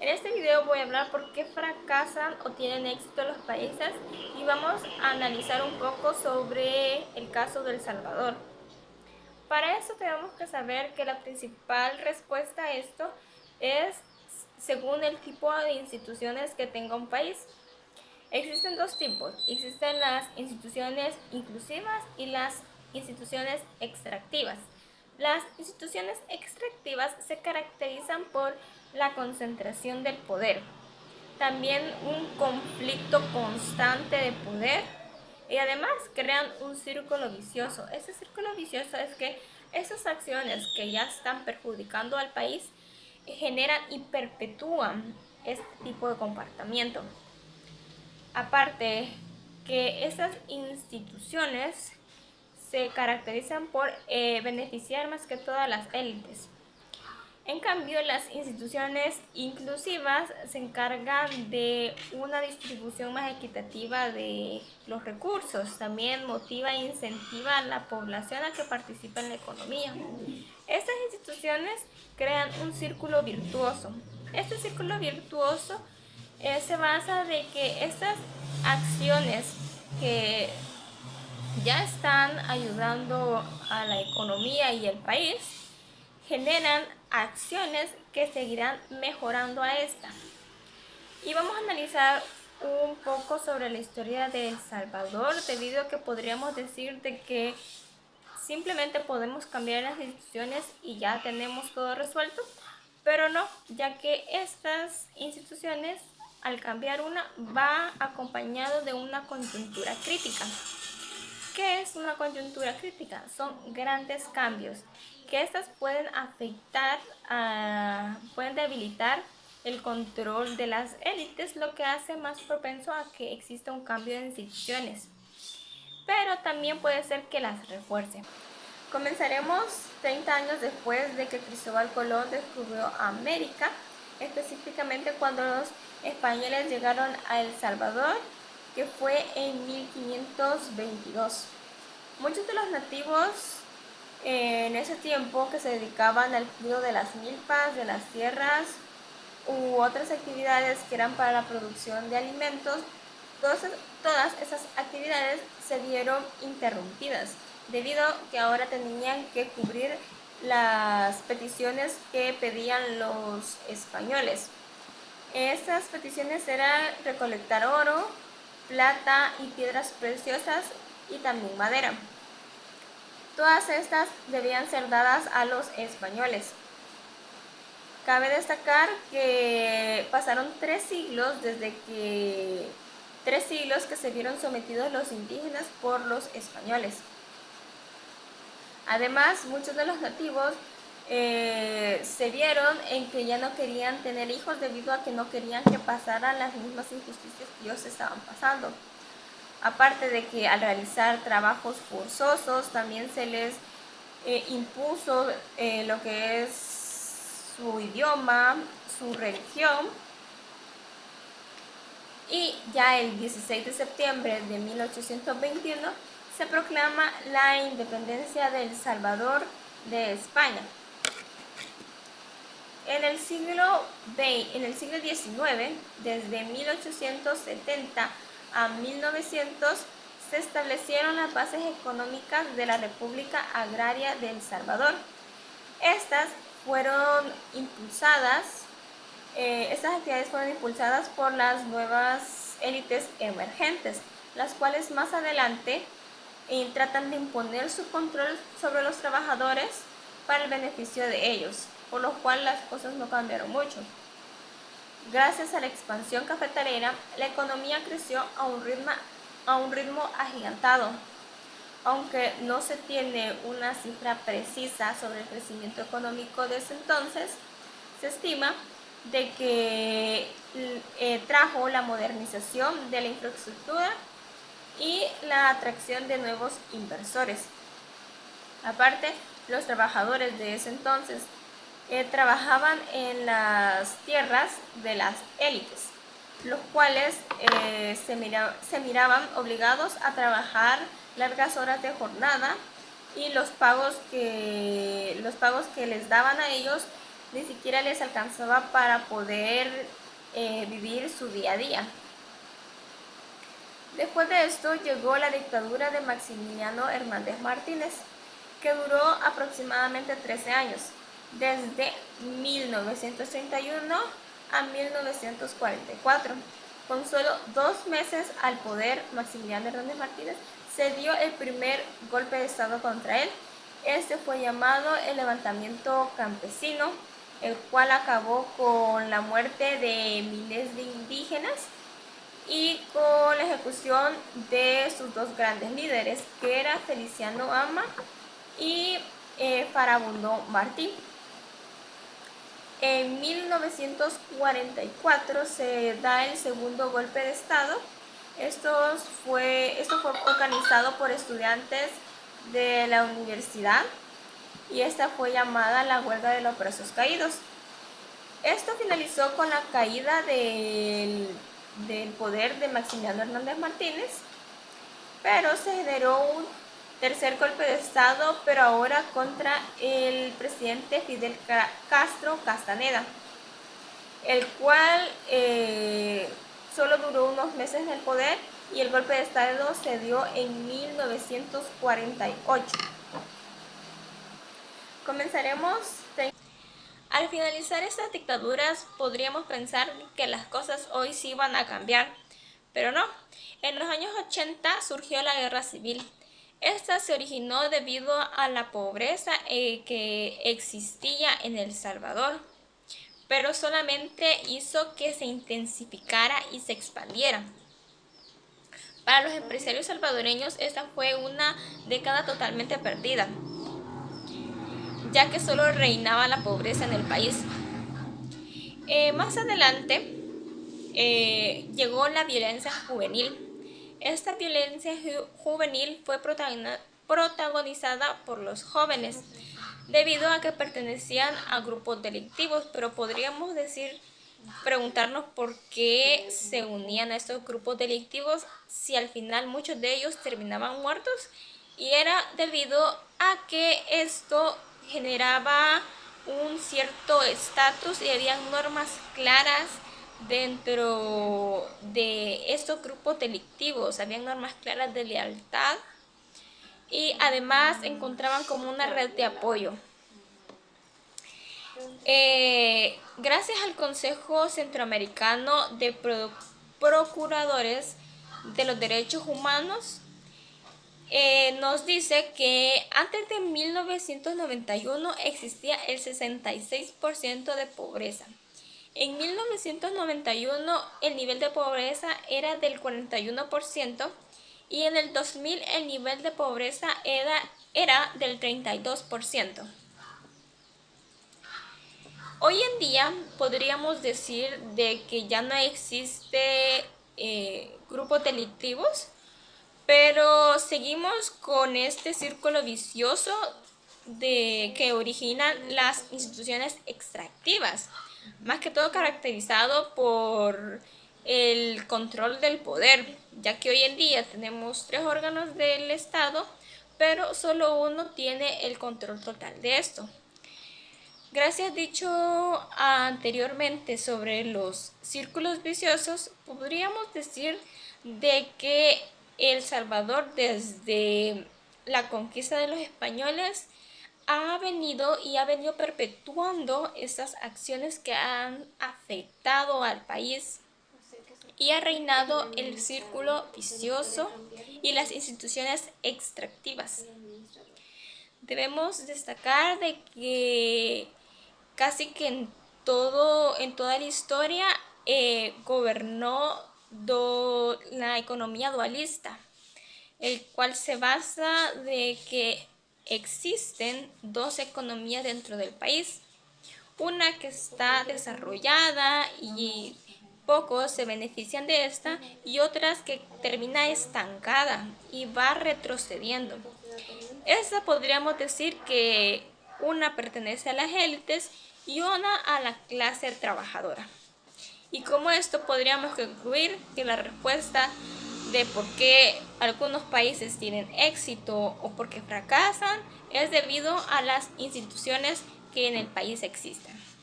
En este video voy a hablar por qué fracasan o tienen éxito los países y vamos a analizar un poco sobre el caso de El Salvador. Para eso tenemos que saber que la principal respuesta a esto es según el tipo de instituciones que tenga un país. Existen dos tipos, existen las instituciones inclusivas y las instituciones extractivas. Las instituciones extractivas se caracterizan por la concentración del poder, también un conflicto constante de poder y además crean un círculo vicioso. Ese círculo vicioso es que esas acciones que ya están perjudicando al país generan y perpetúan este tipo de comportamiento. Aparte que esas instituciones se caracterizan por beneficiar más que todas las élites. En cambio, las instituciones inclusivas se encargan de una distribución más equitativa de los recursos. También motiva e incentiva a la población a que participe en la economía. Estas instituciones crean un círculo virtuoso. Este círculo virtuoso se basa de que estas acciones que ya están ayudando a la economía y el país generan acciones que seguirán mejorando a esta. Y vamos a analizar un poco sobre la historia de El Salvador, debido a que podríamos decir de que simplemente podemos cambiar las instituciones y ya tenemos todo resuelto, pero no, ya que estas instituciones al cambiar una va acompañado de una coyuntura crítica. ¿Qué es una coyuntura crítica? Son grandes cambios que estas pueden afectar, pueden debilitar el control de las élites, lo que hace más propenso a que exista un cambio de instituciones, pero también puede ser que las refuerce. Comenzaremos 30 años después de que Cristóbal Colón descubrió América, específicamente cuando los españoles llegaron a El Salvador, que fue en 1522. Muchos de los nativos en ese tiempo que se dedicaban al cuidado de las milpas, de las tierras u otras actividades que eran para la producción de alimentos, todas esas actividades se vieron interrumpidas debido a que ahora tenían que cubrir las peticiones que pedían los españoles. Estas peticiones eran recolectar oro, plata y piedras preciosas y también madera. Todas estas debían ser dadas a los españoles. Cabe destacar que pasaron 3 siglos desde que 3 siglos que se vieron sometidos los indígenas por los españoles. Además, muchos de los nativos se vieron en que ya no querían tener hijos debido a que no querían que pasaran las mismas injusticias que ellos estaban pasando. Aparte de que al realizar trabajos forzosos también se les impuso lo que es su idioma, su religión. Y ya el 16 de septiembre de 1821 se proclama la independencia de El Salvador de España. En el siglo XIX, desde 1870 a 1900, se establecieron las bases económicas de la República Agraria de El Salvador. Estas actividades fueron impulsadas por las nuevas élites emergentes, las cuales más adelante tratan de imponer su control sobre los trabajadores para el beneficio de ellos, por lo cual las cosas no cambiaron mucho. Gracias a la expansión cafetalera, la economía creció a un ritmo agigantado. Aunque no se tiene una cifra precisa sobre el crecimiento económico de ese entonces, se estima de que trajo la modernización de la infraestructura y la atracción de nuevos inversores. Aparte, los trabajadores de ese entonces trabajaban en las tierras de las élites, los cuales se miraban obligados a trabajar largas horas de jornada, y los pagos que les daban a ellos ni siquiera les alcanzaba para poder vivir su día a día. Después de esto llegó la dictadura de Maximiliano Hernández Martínez, que duró aproximadamente 13 años, desde 1931 a 1944. Con solo 2 meses al poder, Maximiliano Hernández Martínez se dio el primer golpe de estado contra él. Este fue llamado el levantamiento campesino, el cual acabó con la muerte de miles de indígenas y con la ejecución de sus dos grandes líderes, que era Feliciano Ama y Farabundo Martí. En 1944 se da el segundo golpe de estado. Esto fue organizado por estudiantes de la universidad y esta fue llamada la huelga de los brazos caídos. Esto finalizó con la caída del poder de Maximiliano Hernández Martínez, pero se generó un tercer golpe de estado, pero ahora contra el presidente Fidel Castro Castaneda, el cual solo duró unos meses en el poder, y el golpe de estado se dio en 1948. Comenzaremos. Al finalizar estas dictaduras podríamos pensar que las cosas hoy sí van a cambiar, pero no. En los años 80 surgió la guerra civil. Esta se originó debido a la pobreza que existía en El Salvador, pero solamente hizo que se intensificara y se expandiera. Para los empresarios salvadoreños esta fue una década totalmente perdida, ya que solo reinaba la pobreza en el país. Más adelante llegó la violencia juvenil. Esta violencia juvenil fue protagonizada por los jóvenes, debido a que pertenecían a grupos delictivos, pero podríamos preguntarnos por qué se unían a estos grupos delictivos si al final muchos de ellos terminaban muertos, y era debido a que esto generaba un cierto estatus y habían normas claras dentro de estos grupos delictivos, habían normas claras de lealtad y además encontraban como una red de apoyo. Gracias al Consejo Centroamericano de Procuradores de los Derechos Humanos, nos dice que antes de 1991 existía el 66% de pobreza. En 1991 el nivel de pobreza era del 41% y en el 2000 el nivel de pobreza era del 32%. Hoy en día podríamos decir de que ya no existe grupos delictivos, pero seguimos con este círculo vicioso que originan las instituciones extractivas, más que todo caracterizado por el control del poder, ya que hoy en día tenemos 3 órganos del Estado, pero solo uno tiene el control total de esto. Gracias dicho anteriormente sobre los círculos viciosos, podríamos decir de que El Salvador, desde la conquista de los españoles, ha venido perpetuando estas acciones que han afectado al país, y ha reinado el círculo vicioso y las instituciones extractivas. Debemos destacar de que casi que en toda la historia gobernó la economía dualista, el cual se basa de que existen 2 economías dentro del país, una que está desarrollada y pocos se benefician de esta, y otras que termina estancada y va retrocediendo. Esta podríamos decir que una pertenece a las élites y una a la clase trabajadora. Y como esto podríamos concluir que la respuesta de por qué algunos países tienen éxito o por qué fracasan es debido a las instituciones que en el país existen.